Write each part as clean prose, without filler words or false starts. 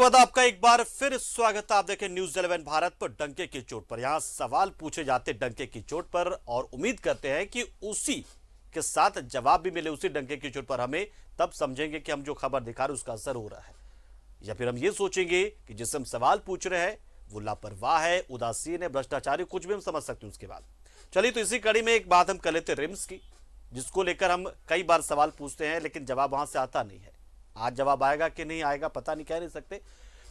बाद आपका एक बार फिर स्वागत है। आप देखें न्यूज़ 11 भारत पर डंके की चोट पर। यहां सवाल पूछे जाते डंके की चोट पर और उम्मीद करते हैं कि उसी के साथ जवाब भी मिले उसी डंके की चोट पर। हमें तब समझेंगे कि हम जो खबर दिखा रहे उसका असर हो रहा है, या फिर हम ये सोचेंगे कि जिससे हम सवाल पूछ रहे हैं वो लापरवाह है, उदासीन है, भ्रष्टाचारी, कुछ भी हम समझ सकते हैं उसके बाद। चलिए, तो इसी कड़ी में एक बात हम कर लेते रिम्स की, जिसको लेकर हम कई बार सवाल पूछते हैं लेकिन जवाब वहां से आता नहीं है। आज जवाब आएगा कि नहीं आएगा पता नहीं, कह नहीं सकते।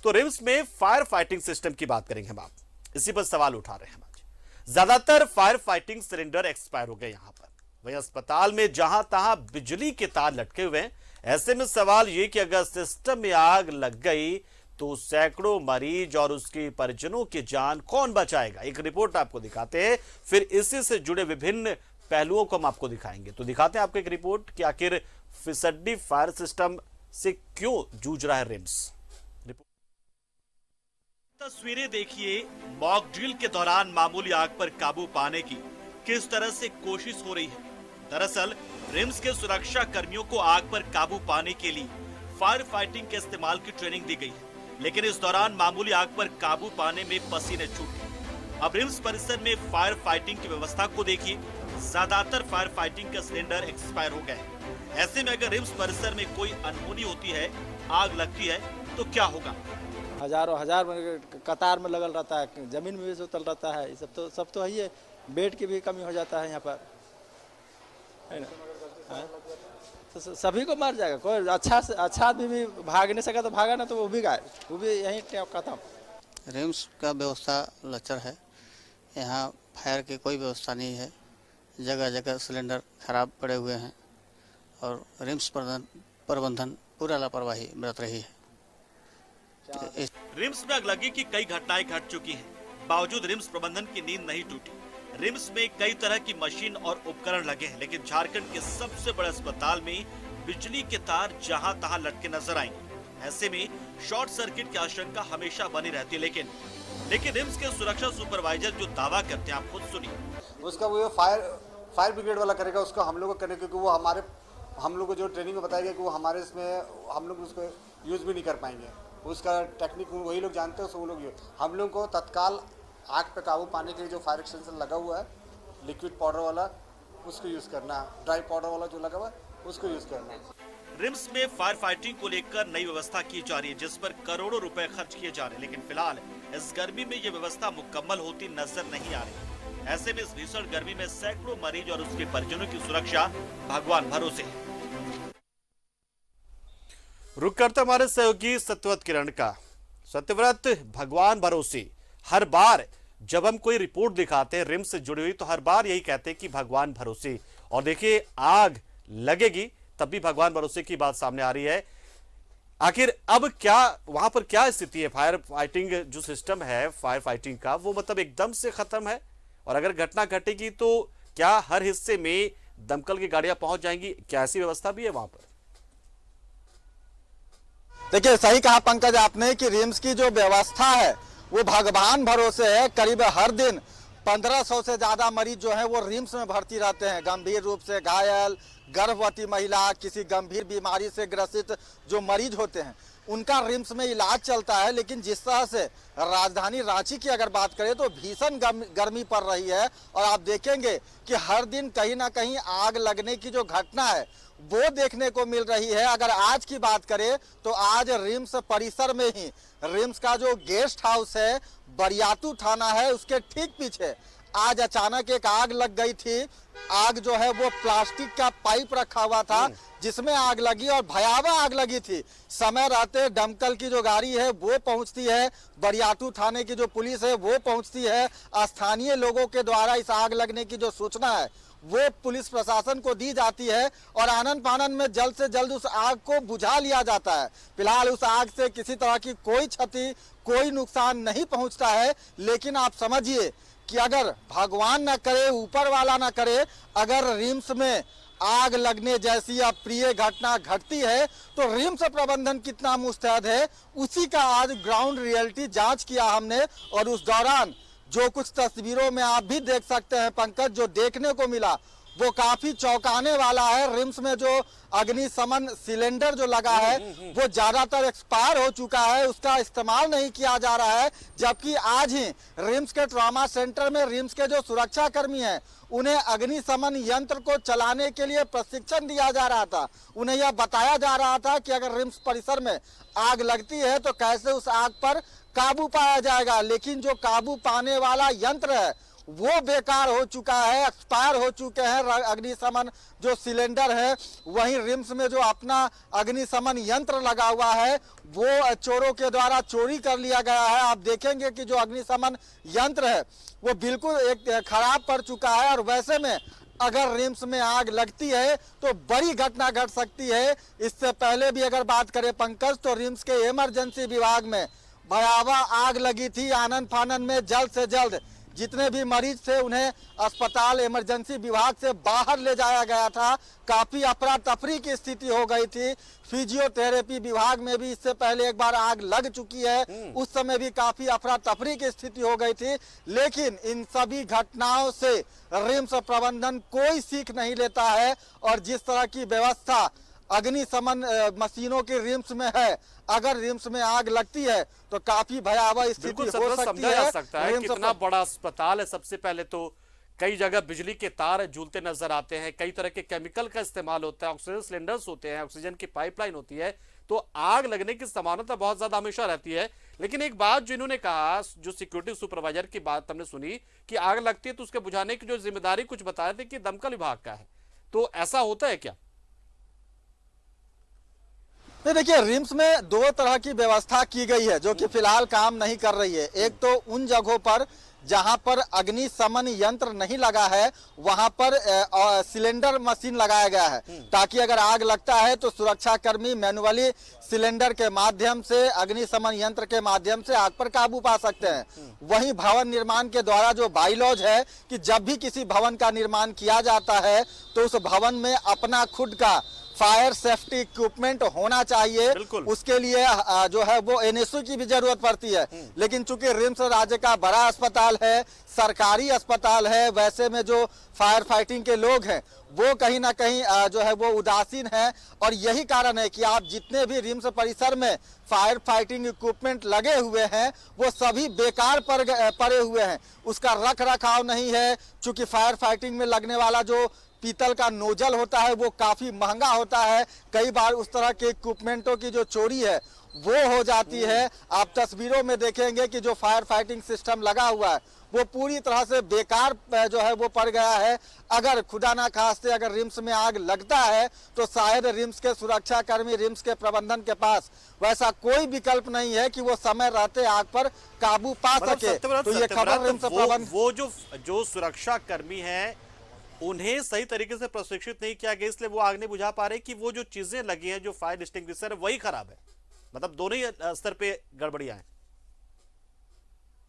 तो रिम्स में फायर फाइटिंग सिस्टम की बात करेंगे हम। आप इसी पर सवाल उठा रहे हैं हम आज। ज्यादातर फायर फाइटिंग सिलेंडर एक्सपायर हो गए यहां पर। वहीं अस्पताल में जहां तहां बिजली के तार लटके हुए हैं। ऐसे में सवाल ये कि अगर सिस्टम में आग लग गई तो सैकड़ों मरीज और उसके परिजनों की जान कौन बचाएगा। एक रिपोर्ट आपको दिखाते हैं, फिर इसी से जुड़े विभिन्न पहलुओं को हम आपको दिखाएंगे। तो दिखाते हैं आपको एक रिपोर्ट कि आखिर फिसड्डी फायर सिस्टम से क्यों जूझ रहा है रिम्स। तस्वीरें देखिए, मॉक ड्रिल के दौरान मामूली आग पर काबू पाने की किस तरह से कोशिश हो रही है। दरअसल रिम्स के सुरक्षा कर्मियों को आग पर काबू पाने के लिए फायर फाइटिंग के इस्तेमाल की ट्रेनिंग दी गई है, लेकिन इस दौरान मामूली आग पर काबू पाने में पसीने छूटे। अब रिम्स परिसर में फायर फाइटिंग की व्यवस्था को देखिए। ज्यादातर फायर फाइटिंग के सिलेंडर एक्सपायर हो गए। ऐसे में अगर रिम्स परिसर में कोई अनहोनी होती है, आग लगती है, तो क्या होगा। हजारों हजार कतार में लगल रहता है, जमीन में भी उतल रहता है। ये सब तो है ही है। बेड की भी कमी हो जाता है यहाँ पर, है ना। तो सभी को मार जाएगा। कोई अच्छा आदमी भी भाग नहीं सका तो भागा ना, तो वो भी गाय, वो भी यहीं खत्म। रिम्स का व्यवस्था लचर है। यहाँ फायर की कोई व्यवस्था नहीं है। जगह जगह सिलेंडर खराब पड़े हुए हैं और रिम्स प्रबंधन पूरा लापरवाही बरत रही है। रिम्स में अगलगी की कई घटनाएं घट चुकी हैं, बावजूद रिम्स प्रबंधन की नींद नहीं टूटी। रिम्स में कई तरह की मशीन और उपकरण लगे हैं, लेकिन झारखंड के सबसे बड़े अस्पताल में बिजली के तार जहां तहां लटके नजर आएंगे। ऐसे में शॉर्ट सर्किट की आशंका हमेशा बनी रहती है। लेकिन रिम्स के सुरक्षा सुपरवाइजर जो दावा करते हैं, आप खुद सुनिए। उसका वो फायर ब्रिगेड वाला करेगा, उसका हम लोग को करेंगे, क्योंकि वो हम लोग को जो ट्रेनिंग में बताया गया कि वो हमारे इसमें हम लोग उसको यूज़ भी नहीं कर पाएंगे। उसका टेक्निक वही लोग जानते हैं, वो लोग हम लोग को तत्काल आग पे काबू पाने के लिए जो फायर एक्सटेंशन लगा हुआ है, लिक्विड पाउडर वाला, उसको यूज़ करना है। ड्राई पाउडर वाला जो लगा हुआ है उसको यूज़ करना है। रिम्स में फायर फाइटिंग को लेकर नई व्यवस्था की जा रही है, जिस पर करोड़ों रुपए खर्च किए जा रहे हैं, लेकिन फिलहाल इस गर्मी में ये व्यवस्था मुकम्मल होती नजर नहीं आ रही। ऐसे में इस भीषण गर्मी में सैकड़ों मरीज और उसके परिजनों की सुरक्षा भगवान भरोसे है। रुक करते हमारे सहयोगी सत्यव्रत किरण का। सत्यव्रत, भगवान भरोसे, हर बार जब हम कोई रिपोर्ट दिखाते हैं रिम्स से जुड़ी हुई तो हर बार यही कहते हैं कि भगवान भरोसे, और देखिए आग लगेगी तब भी भगवान भरोसे की बात सामने आ रही है। आखिर अब क्या वहां पर क्या स्थिति है? फायर फाइटिंग जो सिस्टम है फायर फाइटिंग का, वो मतलब एकदम से खत्म है, और अगर घटना घटेगी तो क्या हर हिस्से में दमकल की गाड़ियां पहुंच जाएंगी? क्या ऐसी व्यवस्था भी है वहां पर? देखिए, सही कहा पंकज आपने कि रिम्स की जो व्यवस्था है वो भगवान भरोसे है। करीब हर दिन 1500 से ज्यादा मरीज जो है वो रिम्स में भर्ती रहते हैं। गंभीर रूप से घायल, गर्भवती महिला, किसी गंभीर बीमारी से ग्रसित जो मरीज होते हैं उनका रिम्स में इलाज चलता है। लेकिन जिस तरह से राजधानी रांची की अगर बात करें तो भीषण गर्मी पड़ रही है, और आप देखेंगे कि हर दिन कहीं ना कहीं आग लगने की जो घटना है वो देखने को मिल रही है। अगर आज की बात करें तो आज रिम्स परिसर में ही रिम्स का जो गेस्ट हाउस है, बरियातू थाना है, उसके ठीक पीछे आज अचानक एक आग लग गई थी। आग जो है वो प्लास्टिक का पाइप रखा हुआ था जिसमें आग लगी, और भयावह आग लगी थी। समय रहते दमकल की जो गाड़ी है वो पहुंचती है, बरियातू थाने की जो पुलिस है वो पहुंचती है। स्थानीय लोगों के द्वारा इस आग लगने की जो सूचना है वो पुलिस प्रशासन को दी जाती है, और आनन फानन में जल्द से जल्द उस आग को बुझा लिया जाता है। फिलहाल उस आग से किसी तरह की कोई क्षति, कोई नुकसान नहीं पहुंचता है। लेकिन आप समझिए कि अगर भगवान न करे, ऊपर वाला न करे, अगर रिम्स में आग लगने जैसी अप्रिय घटना घटती है तो रिम्स प्रबंधन कितना मुस्तैद है, उसी का आज ग्राउंड रियलिटी जांच किया हमने। और उस दौरान जो कुछ तस्वीरों में आप भी देख सकते हैं पंकज, जो देखने को मिला वो काफी चौंकाने वाला है। रिम्स में जो अग्निशमन सिलेंडर जो लगा है वो ज्यादातर एक्सपायर हो चुका है, उसका इस्तेमाल नहीं किया जा रहा है। जबकि आज ही रिम्स के ट्रॉमा सेंटर में रिम्स के जो सुरक्षा कर्मी हैं उन्हें अग्निशमन यंत्र को चलाने के लिए प्रशिक्षण दिया जा रहा था। उन्हें यह बताया जा रहा था कि अगर रिम्स परिसर में आग लगती है तो कैसे उस आग पर काबू पाया जाएगा, लेकिन जो काबू पाने वाला यंत्र है वो बेकार हो चुका है, एक्सपायर हो चुके हैं अग्निशमन जो सिलेंडर है। वहीं रिम्स में जो अपना अग्निशमन यंत्र लगा हुआ है वो चोरों के द्वारा चोरी कर लिया गया है। आप देखेंगे कि जो अग्निशमन यंत्र है वो बिल्कुल एक खराब पड़ चुका है। और वैसे में अगर रिम्स में आग लगती है तो बड़ी घटना घट सकती है। इससे पहले भी अगर बात करें पंकज, तो रिम्स के इमरजेंसी विभाग में भयावह आग लगी थी। आनन फानन में जल्द से जल्द जितने भी मरीज थे उन्हें अस्पताल इमरजेंसी विभाग से बाहर ले जाया गया था। काफी अफरा तफरी की स्थिति हो गई थी। फिजियोथेरेपी विभाग में भी इससे पहले एक बार आग लग चुकी है, उस समय भी काफी अफरा तफरी की स्थिति हो गई थी। लेकिन इन सभी घटनाओं से रिम्स प्रबंधन कोई सीख नहीं लेता है और जिस तरह की व्यवस्था अग्निशमन मशीनों के रिम्स में है, अगर रिम्स में आग लगती है तो काफी भयावह स्थिति हो सकती समझा है। जा सकता है कितना बड़ा अस्पताल है। सबसे पहले तो कई जगह बिजली के तार झूलते नजर आते हैं, कई तरह के केमिकल का इस्तेमाल होता है, ऑक्सीजन सिलेंडर्स होते हैं, ऑक्सीजन की पाइपलाइन होती है, तो आग लगने की संभावना बहुत ज्यादा हमेशा रहती है। लेकिन एक बात जो इन्होंने कहा, जो सिक्योरिटी सुपरवाइजर की बात हमने सुनी कि आग लगती है तो उसके बुझाने की जो जिम्मेदारी कुछ बताए थे कि दमकल विभाग का है, तो ऐसा होता है क्या? नहीं, देखिए रिम्स में दो तरह की व्यवस्था की गई है जो कि फिलहाल काम नहीं कर रही है। एक तो उन जगहों पर जहां पर अग्निशमन यंत्र नहीं लगा है वहां पर सिलेंडर मशीन लगाया गया है, ताकि अगर आग लगता है तो सुरक्षा कर्मी मैनुअली सिलेंडर के माध्यम से, अग्निशमन यंत्र के माध्यम से आग पर काबू पा सकते हैं। वहीं भवन निर्माण के द्वारा जो बाइलॉज है कि जब भी किसी भवन का निर्माण किया जाता है तो उस भवन में अपना खुद का फायर सेफ्टी इक्विपमेंट होना चाहिए। उसके लिए जो है वो एनएसओ की भी जरूरत पड़ती है। लेकिन चूंकि रिम्स राज्य का बड़ा अस्पताल है, सरकारी अस्पताल है, वैसे में जो फायर फाइटिंग के लोग हैं वो कहीं ना कहीं जो है वो उदासीन है। और यही कारण है कि आप जितने भी रिम्स परिसर में फायर फाइटिंग इक्विपमेंट लगे हुए हैं वो सभी बेकार पड़े हुए हैं। उसका रख रखाव नहीं है। चूंकि फायर फाइटिंग में लगने वाला जो पीतल का नोजल होता है वो काफी महंगा होता है। कई बार उस तरह के इक्विपमेंटों की जो चोरी है वो हो जाती है। आप तस्वीरों में देखेंगे कि जो फायर फाइटिंग सिस्टम लगा हुआ है वो पूरी तरह से बेकार जो है वो पड़ गया है। अगर खुदा ना खास्ते अगर रिम्स में आग लगता है तो शायद रिम्स के सुरक्षा कर्मी, रिम्स के प्रबंधन के पास वैसा कोई विकल्प नहीं है कि वो समय रहते आग पर काबू पा सके। तो ये खबर रिम्स प्रबंधन, वो जो सुरक्षा कर्मी है उन्हें सही तरीके से प्रशिक्षित नहीं किया गया, इसलिए वो आग नहीं बुझा पा रहे कि वो जो चीजें लगी हैं, जो फायर एक्सटिंग्विशर है वही खराब है। मतलब दोनों ही स्तर पे गड़बड़ियां हैं।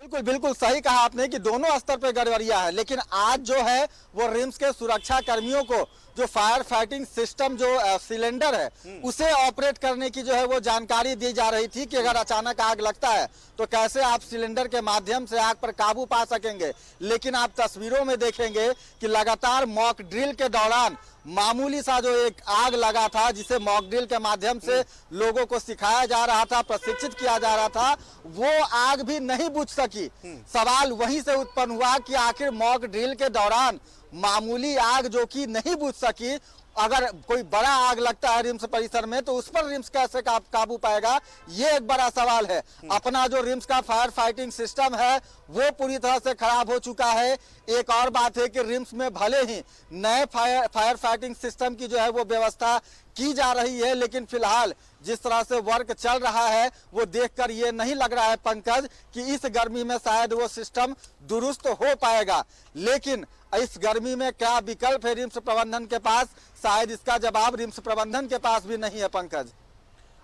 बिल्कुल बिल्कुल सही कहा आपने कि दोनों स्तर पे गड़बड़ियां है। लेकिन आज जो है वो रिम्स के सुरक्षा कर्मियों को जो फायर फाइटिंग सिस्टम जो सिलेंडर है उसे ऑपरेट करने की जो है वो जानकारी दी जा रही थी कि अगर अचानक आग लगता है तो कैसे आप सिलेंडर के माध्यम से आग पर काबू पा सकेंगे। लेकिन आप तस्वीरों में देखेंगे कि लगातार मॉक ड्रिल के दौरान मामूली सा जो एक आग लगा था जिसे मॉक ड्रिल के माध्यम से लोगों को सिखाया जा रहा था, प्रशिक्षित किया जा रहा था, वो आग भी नहीं बुझ सकी। सवाल वहीं से उत्पन्न हुआ कि आखिर मॉक ड्रिल के दौरान मामूली आग जो कि नहीं बुझ सकी, अगर कोई बड़ा आग लगता है रिम्स परिसर में तो उस पर रिम्स कैसे काबू पाएगा, ये एक बड़ा सवाल है। अपना जो रिम्स का फायर फाइटिंग सिस्टम है वो पूरी तरह से खराब हो चुका है। एक और बात है कि रिम्स में भले ही नए फायर फाइटिंग सिस्टम की जो है वो व्यवस्था की जा रही है, लेकिन फिलहाल जिस तरह से वर्क चल रहा है वो देखकर ये नहीं लग रहा है पंकज कि इस गर्मी में शायद वो सिस्टम दुरुस्त हो पाएगा। लेकिन इस गर्मी में क्या विकल्प है रिम्स प्रबंधन के पास, शायद इसका जवाब रिम्स प्रबंधन के पास भी नहीं है पंकज।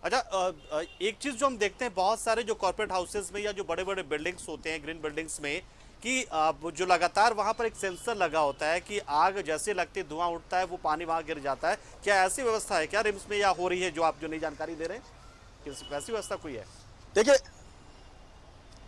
अच्छा, एक चीज जो हम देखते हैं बहुत सारे जो कॉर्पोरेट हाउसेस में या जो बड़े बड़े बिल्डिंग्स होते हैं, ग्रीन बिल्डिंग्स में, कि जो लगातार वहां पर एक सेंसर लगा होता है कि आग जैसे लगती धुआं उठता है वो पानी वहां गिर जाता है। क्या ऐसी व्यवस्था है क्या रिम्स में या हो रही है जो आप जो नई जानकारी दे रहे हैं, वैसी व्यवस्था कोई है? देखिए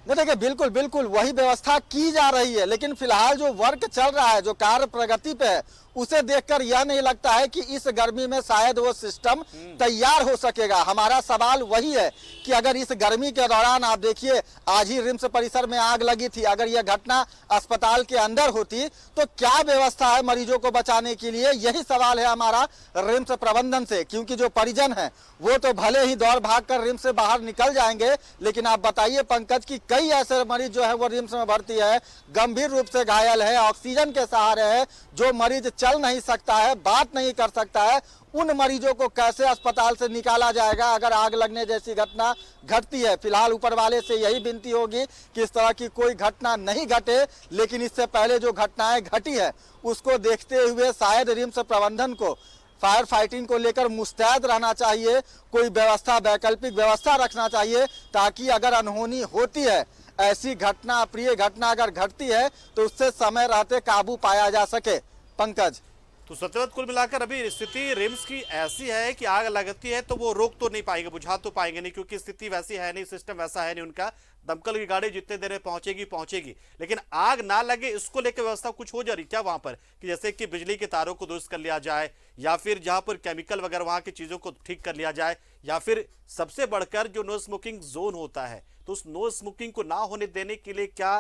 नहीं देखिए, बिल्कुल बिल्कुल वही व्यवस्था की जा रही है, लेकिन फिलहाल जो वर्क चल रहा है, जो कार्य प्रगति पे है, उसे देखकर यह नहीं लगता है कि इस गर्मी में शायद वो सिस्टम तैयार हो सकेगा। हमारा सवाल वही है कि अगर इस गर्मी के दौरान आप देखिए, आज ही रिम्स परिसर में आग लगी थी, अगर यह घटना अस्पताल के अंदर होती तो क्या व्यवस्था है मरीजों को बचाने के लिए? यही सवाल है हमारा रिम्स प्रबंधन से, क्योंकि जो परिजन है वो तो भले ही दौड़ भाग कर रिम्स से बाहर निकल जाएंगे, लेकिन आप बताइए पंकज कि कई ऐसे मरीज जो है वो रिम्स में भर्ती है, गंभीर रूप से घायल है, ऑक्सीजन के सहारे है, जो मरीज चल नहीं सकता है, बात नहीं कर सकता है, उन मरीजों को कैसे अस्पताल से निकाला जाएगा अगर आग लगने जैसी घटना घटती है? फिलहाल ऊपर वाले से यही विनती होगी कि इस तरह की कोई घटना नहीं घटे, लेकिन इससे पहले जो घटनाएं घटी है उसको देखते हुए शायद रिम्स प्रबंधन को फायर फाइटिंग को लेकर मुस्तैद रहना चाहिए, कोई व्यवस्था, वैकल्पिक व्यवस्था रखना चाहिए, ताकि अगर अनहोनी होती है, ऐसी घटना, अप्रिय घटना अगर घटती है तो उससे समय रहते काबू पाया जा सके। पंकज, तो सत्यव्रत, कुल मिलाकर अभी स्थिति रिम्स की ऐसी है कि आग लगती है तो वो रोक तो नहीं पाएंगे, बुझा तो पाएंगे नहीं, क्योंकि स्थिति वैसी है नहीं, सिस्टम वैसा है नहीं उनका। दमकल की गाड़ी जितने देर में पहुंचेगी, लेकिन आग ना लगे इसको लेकर व्यवस्था कुछ हो जा रही क्या वहां पर, कि जैसे कि बिजली के तारों को दुरुस्त कर लिया जाए, या फिर जहां पर केमिकल वगैरह वहां की चीजों को ठीक कर लिया जाए, या फिर सबसे बढ़कर जो नो स्मोकिंग जोन होता है तो उस नो स्मोकिंग को ना होने देने के लिए क्या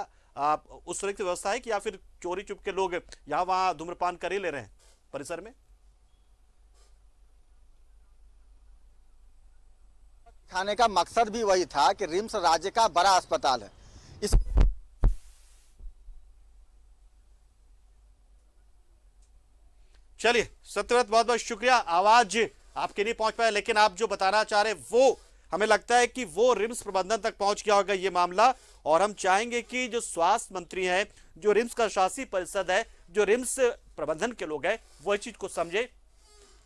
उस तरह की व्यवस्था है, कि या फिर चोरी चुप के लोग यहाँ वहां धूम्रपान कर ही ले रहे हैं परिसर में? खाने का मकसद भी वही था कि रिम्स राज्य का बड़ा अस्पताल है। इस चलिए सत्यव्रत, बहुत बहुत शुक्रिया। आवाज आपके नहीं पहुंच पाया, लेकिन आप जो बताना चाह रहे वो हमें लगता है कि वो रिम्स प्रबंधन तक पहुंच गया होगा ये मामला, और हम चाहेंगे कि जो स्वास्थ्य मंत्री हैं, जो रिम्स का शासी परिषद है, जो रिम्स प्रबंधन के लोग हैं, वो इस चीज को समझे,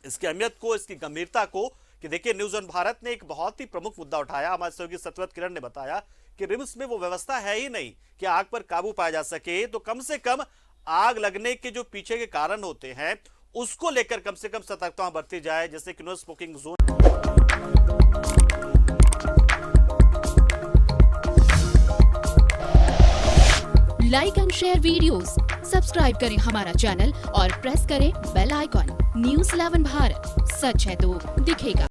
इसकी अहमियत को, इसकी गंभीरता को। कि देखिए, न्यूज ऑन भारत ने एक बहुत ही प्रमुख मुद्दा उठाया, हमारे सहयोगी सत्यव्रत किरण ने बताया कि रिम्स में वो व्यवस्था है ही नहीं कि आग पर काबू पाया जा सके, तो कम से कम आग लगने के जो पीछे के कारण होते हैं उसको लेकर कम से कम सतर्कता बरती जाए, जैसे कि no smoking zone. Like and share videos, subscribe करें हमारा चैनल और प्रेस करें बेल आइकॉन। न्यूज़ 11 भारत, सच है तो दिखेगा।